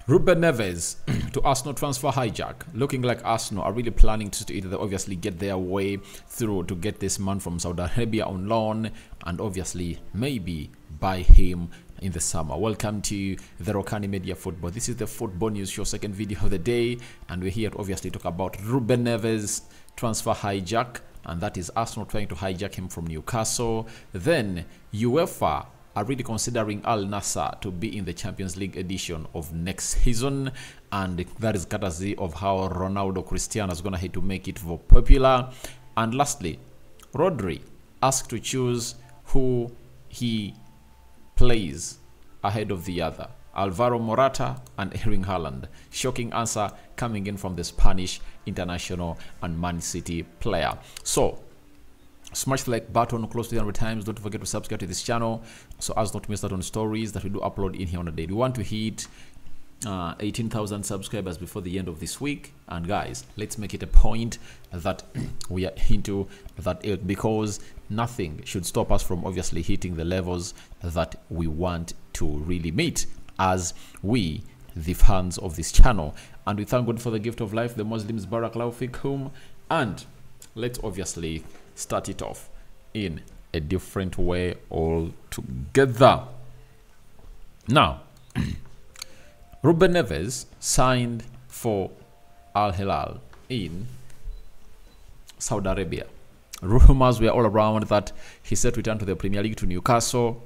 Ruben Neves to Arsenal transfer hijack. Looking like Arsenal are really planning to either obviously get their way through to get this man from Saudi Arabia on loan and obviously maybe buy him in the summer. Welcome to the Rokani Media Football. This is the Football News Show, second video of the day, and we're here to obviously talk about Ruben Neves transfer hijack, and that is Arsenal trying to hijack him from Newcastle. Then UEFA are really considering Al Nasar to be in the Champions League edition of next season, and that is courtesy of how Ronaldo Cristiano is going to have to make it for popular. And lastly, Rodri asked to choose who he plays ahead of the other, Alvaro Morata and Erling Haaland. Shocking answer coming in from the Spanish international and Man City player. So smash the like button close to 100 times. Don't forget to subscribe to this channel so as not to miss out on stories that we do upload in here on a day. We want to hit 18,000 subscribers before the end of this week, and guys, let's make it a point that we are into that because nothing should stop us from obviously hitting the levels that we want to really meet as we, the fans of this channel. And we thank God for the gift of life, the Muslims, Barakallahu fikum. And let's obviously start it off in a different way altogether. Now, Ruben Neves signed for Al Hilal in Saudi Arabia. Rumors were all around that he said return to the Premier League to Newcastle,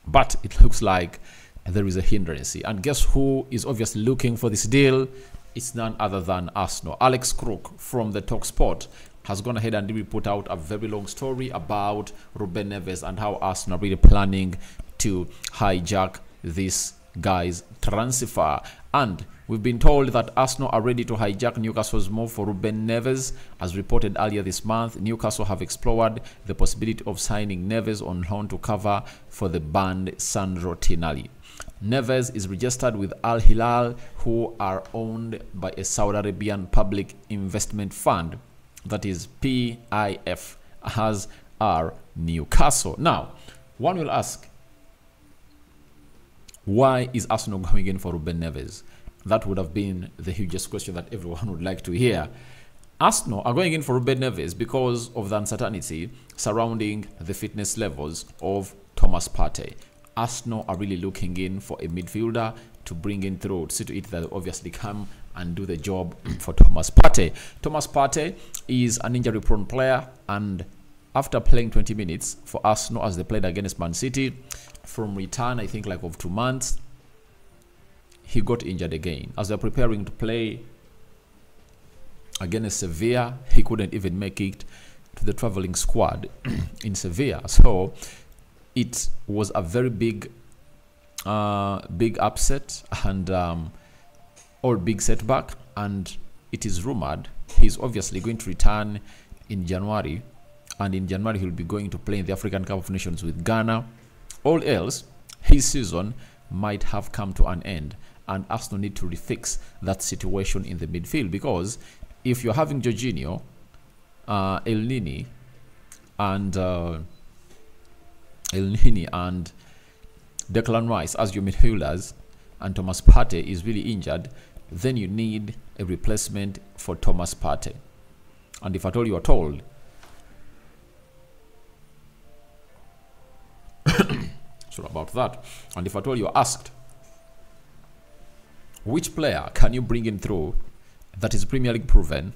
but it looks like there is a hindrance. And guess who is obviously looking for this deal? It's none other than Arsenal. Alex Crook from the TalkSport has gone ahead and really put out a very long story about Ruben Neves and how Arsenal are really planning to hijack this guy's transfer. And we've been told that Arsenal are ready to hijack Newcastle's move for Ruben Neves. As reported earlier this month, Newcastle have explored the possibility of signing Neves on loan to cover for the banned Sandro Tonali. Neves is registered with Al Hilal, who are owned by a Saudi Arabian public investment fund, that is PIF, as are Newcastle. Now, one will ask, why is Arsenal going in for Ruben Neves? That would have been the hugest question that everyone would like to hear. Arsenal are going in for Ruben Neves because of the uncertainty surrounding the fitness levels of Thomas Partey. Arsenal are really looking in for a midfielder to bring in through, see to it that obviously come and do the job for Thomas Partey. Thomas Partey is an injury-prone player, and after playing 20 minutes for Arsenal as they played against Man City, from return, I think like of 2 months, he got injured again. As they're preparing to play against Sevilla, he couldn't even make it to the traveling squad in Sevilla. So it was a very big upset and or big setback, and it is rumored he's obviously going to return in January, and in January he'll be going to play in the African Cup of Nations with Ghana. All else, his season might have come to an end, and Arsenal need to refix that situation in the midfield, because if you're having Jorginho, Elneny and Declan Rice as your midfielders, and Thomas Partey is really injured, then you need a replacement for Thomas Partey. And if at all you are told sorry about that, and if at all you're asked which player can you bring in through that is Premier League proven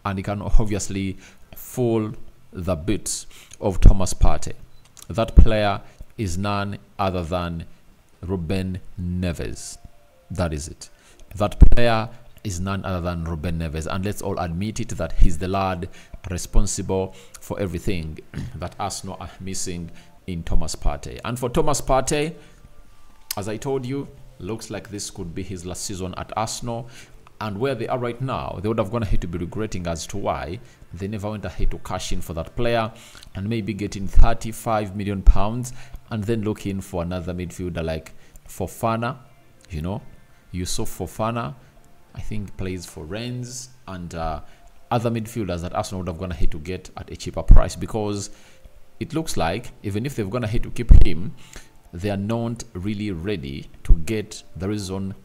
and he can obviously fill the boots of Thomas Partey, that player is none other than Ruben Neves. That is it. That player is none other than Ruben Neves, and let's all admit it that he's the lad responsible for everything that Arsenal are missing in Thomas Partey. And for Thomas Partey, as I told you, looks like this could be his last season at Arsenal, and where they are right now, they would have gone ahead to be regretting as to why they never went ahead to cash in for that player and maybe getting 35 million pounds and then looking for another midfielder like Fofana. You know, Yusuf Fofana, I think, plays for Rennes, and other midfielders that Arsenal would have gone ahead to get at a cheaper price, because it looks like even if they've gone ahead to keep him, they are not really ready to get the reason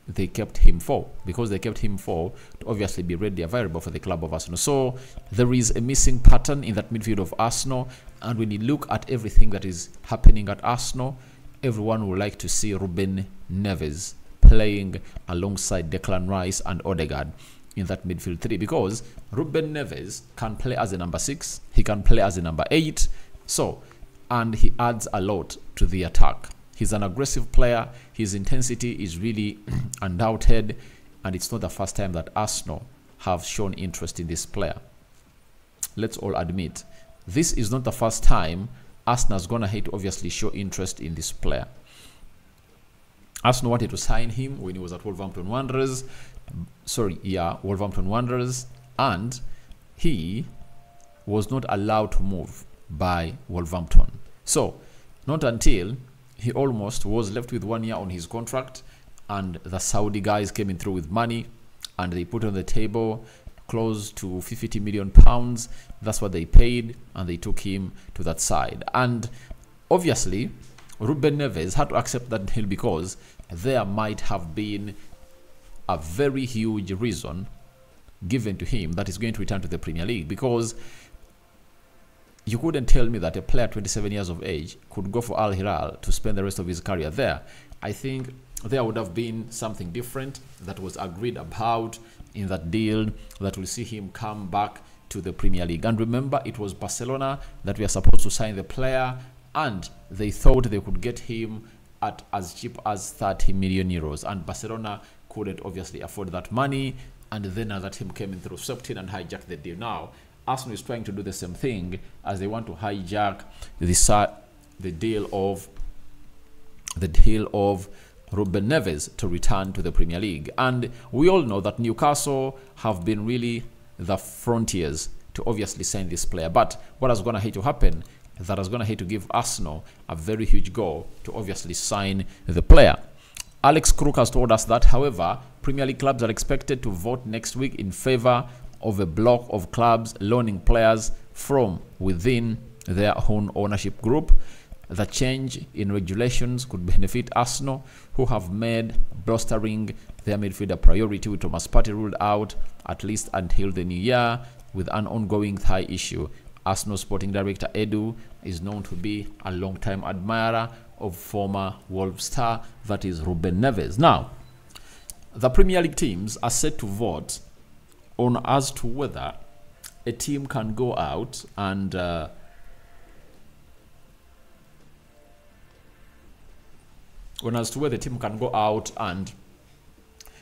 they kept him for, because they kept him for to obviously be ready available for the club of Arsenal. So there is a missing pattern in that midfield of Arsenal, and when you look at everything that is happening at Arsenal, everyone would like to see Ruben Neves playing alongside Declan Rice and Odegaard in that midfield three, because Ruben Neves can play as a number 6, he can play as a number 8, so, and he adds a lot to the attack. He's an aggressive player. His intensity is really undoubted, and it's not the first time that Arsenal have shown interest in this player. Let's all admit, this is not the first time Arsenal's gonna hate to obviously show interest in this player. Arsenal wanted to sign him when he was at Wolverhampton Wanderers. Wolverhampton Wanderers, and he was not allowed to move by Wolverhampton. So, not until he almost was left with 1 year on his contract, and the Saudi guys came in through with money, and they put on the table close to 50 million pounds. That's what they paid, and they took him to that side. And obviously, Ruben Neves had to accept that deal, because there might have been a very huge reason given to him that he's going to return to the Premier League, because you couldn't tell me that a player 27 years of age could go for Al Hilal to spend the rest of his career there. I think there would have been something different that was agreed about in that deal that will see him come back to the Premier League. And remember, it was Barcelona that were supposed to sign the player, and they thought they could get him at as cheap as 30 million euros. And Barcelona couldn't obviously afford that money, and then that team came in through swept in and hijacked the deal. Now, Arsenal is trying to do the same thing, as they want to hijack the deal of Ruben Neves to return to the Premier League. And we all know that Newcastle have been really the frontiers to obviously sign this player. But what is going to hate to happen, that is going to hate to give Arsenal a very huge goal to obviously sign the player. Alex Crook has told us that, however, Premier League clubs are expected to vote next week in favor of a block of clubs loaning players from within their own ownership group. The change in regulations could benefit Arsenal, who have made bolstering their midfield a priority, with Thomas Partey ruled out at least until the new year with an ongoing thigh issue. Arsenal sporting director Edu is known to be a long-time admirer of former Wolves star, that is Ruben Neves. Now, the Premier League teams are set to vote on as to whether a team can go out and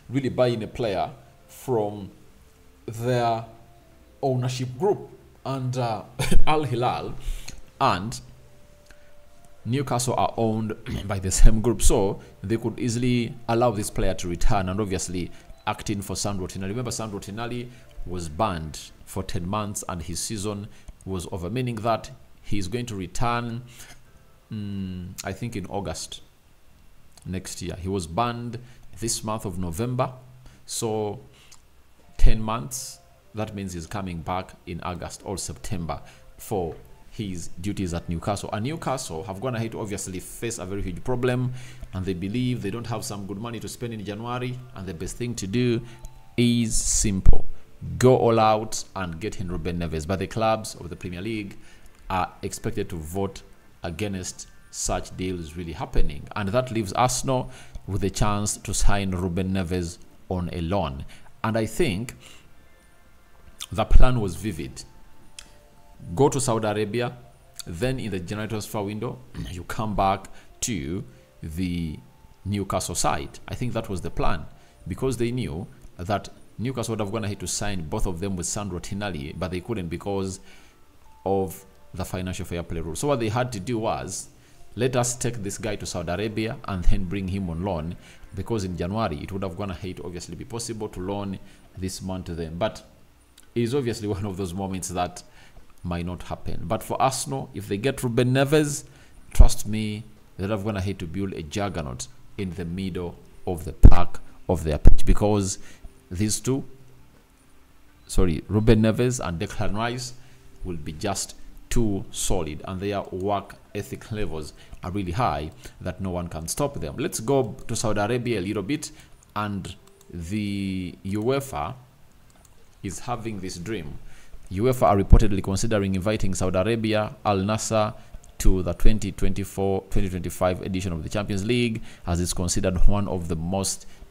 really buy in a player from their ownership group. And Al Hilal and Newcastle are owned by the same group, so they could easily allow this player to return and obviously act in for Sandro Tonali. Remember, Sandro Tonali was banned for 10 months and his season was over, meaning that he's going to return, I think, in August next year. He was banned this month of November, so 10 months. That means he's coming back in August or September for his duties at Newcastle. And Newcastle have gone ahead to obviously face a very huge problem, and they believe they don't have some good money to spend in January, and the best thing to do is simple: go all out and get in Ruben Neves. But the clubs of the Premier League are expected to vote against such deals really happening, and that leaves Arsenal with a chance to sign Ruben Neves on a loan. And I think the plan was vivid. Go to Saudi Arabia, then in the January transfer window, you come back to the Newcastle side. I think that was the plan, because they knew that Newcastle would have gone ahead to sign both of them with Sandro Tonali, but they couldn't because of the financial fair play rule. So what they had to do was, let us take this guy to Saudi Arabia and then bring him on loan, because in January it would have gone ahead to obviously be possible to loan this man to them. But it is obviously one of those moments that might not happen. But for Arsenal, if they get Ruben Neves, trust me, they'll have gone ahead to build a juggernaut in the middle of the park of their pitch, because these two, Ruben Neves and Declan Rice, will be just too solid, and their work ethic levels are really high that no one can stop them. Let's go to Saudi Arabia a little bit and the UEFA is having this dream. UEFA are reportedly considering inviting Saudi Arabia, Al Nasser, to the 2024-2025 edition of the Champions League, as it's considered one of the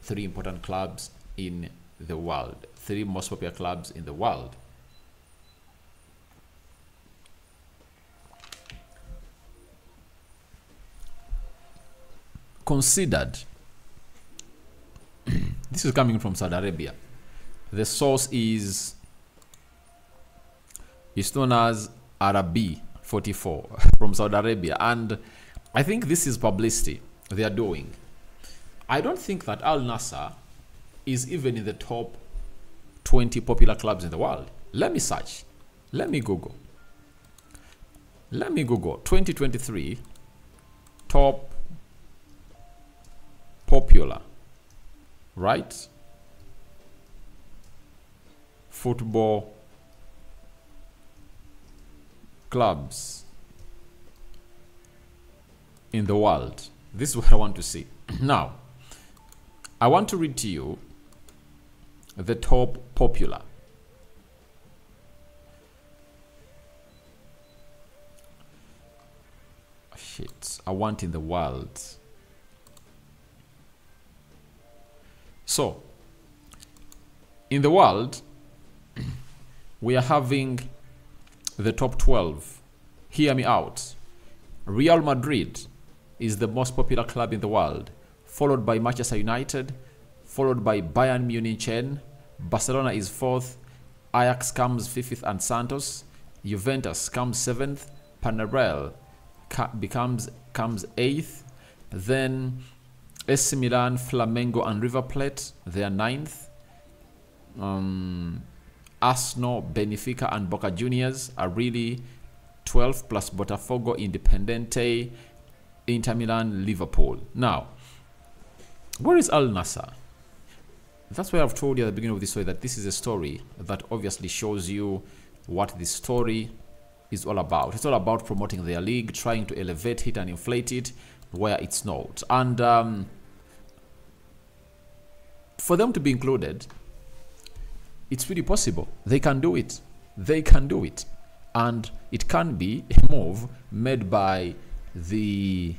three important clubs in the world. Three most popular clubs in the world. Considered. This is coming from Saudi Arabia. The source is known as Arabi 44 from Saudi Arabia, and I think this is publicity they are doing. I don't think that Al Nasser is even in the top 20 popular clubs in the world. Let me search. Let me Google. 2023 top popular, right? Football clubs in the world. This is what I want to see. Now, I want to read to you the top popular. Shit, I want in the world. So, in the world, we are having the top 12. Hear me out. Real Madrid is the most popular club in the world, followed by Manchester United, followed by Bayern Munich. Barcelona is 4th, Ajax comes 5th and Santos, Juventus comes 7th, Panarel comes 8th, then AC Milan, Flamengo and River Plate, they are 9th. Arsenal, Benfica and Boca Juniors are really 12th, plus Botafogo, Independiente, Inter Milan, Liverpool. Now, where is Al Nasser? That's why I've told you at the beginning of this story that this is a story that obviously shows you what this story is all about. It's all about promoting their league, trying to elevate it and inflate it where it's not. And for them to be included, it's really possible. They can do it. They can do it. And it can be a move made by the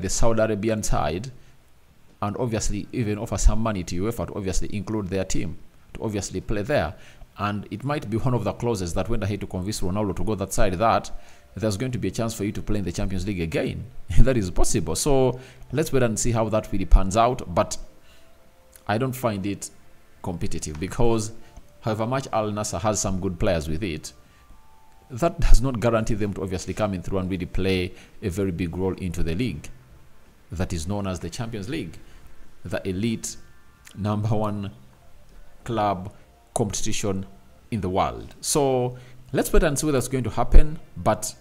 Saudi Arabian side, and obviously even offer some money to UEFA to obviously include their team, to obviously play there. And it might be one of the clauses that went ahead to convince Ronaldo to go that side, that there's going to be a chance for you to play in the Champions League again. That is possible. So let's wait and see how that really pans out. But I don't find it competitive, because however much Al Nasser has some good players with it, that does not guarantee them to obviously come in through and really play a very big role into the league that is known as the Champions League, the elite #1 club competition in the world. So let's wait and see what's going to happen, but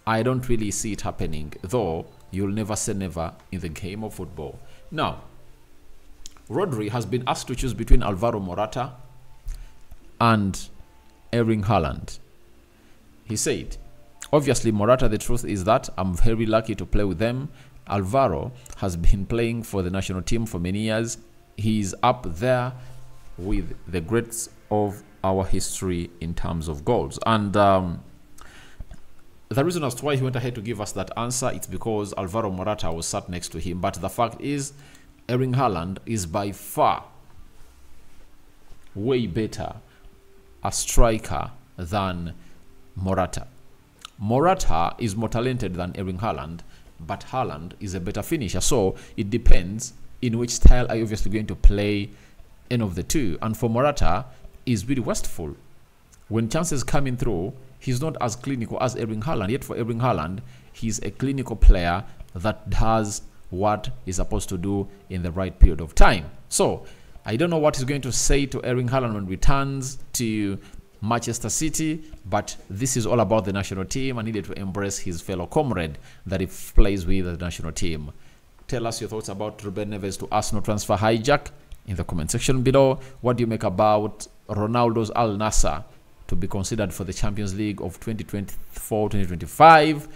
I don't really see it happening, though you'll never say never in the game of football. Now, Rodri has been asked to choose between Alvaro Morata and Erling Haaland. He said, obviously Morata, the truth is that I'm very lucky to play with them. Alvaro has been playing for the national team for many years. He's up there with the greats of our history in terms of goals. And the reason as to why he went ahead to give us that answer, it's because Alvaro Morata was sat next to him. But the fact is, Erling Haaland is by far way better a striker than Morata. Morata is more talented than Erling Haaland, but Haaland is a better finisher. So it depends in which style are you obviously going to play any of the two. And for Morata, is really wasteful. When chances coming through, he's not as clinical as Erling Haaland. Yet for Erling Haaland, he's a clinical player that does what he's supposed to do in the right period of time. So I don't know what he's going to say to Erling Haaland when he returns to Manchester City, but this is all about the national team. I needed to embrace his fellow comrade that he plays with the national team. Tell us your thoughts about Ruben Neves to Arsenal transfer hijack in the comment section below. What do you make about Ronaldo's Al Nasser to be considered for the Champions League of 2024-2025?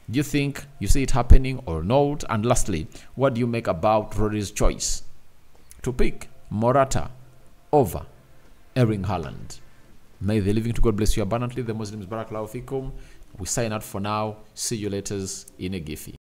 Do you think you see it happening or not? And lastly, what do you make about Rodri's choice to pick Morata over Erling Haaland. May the living to God bless you abundantly. The Muslims, Barakallahu Fikum. We sign out for now. See you later in a Giffy.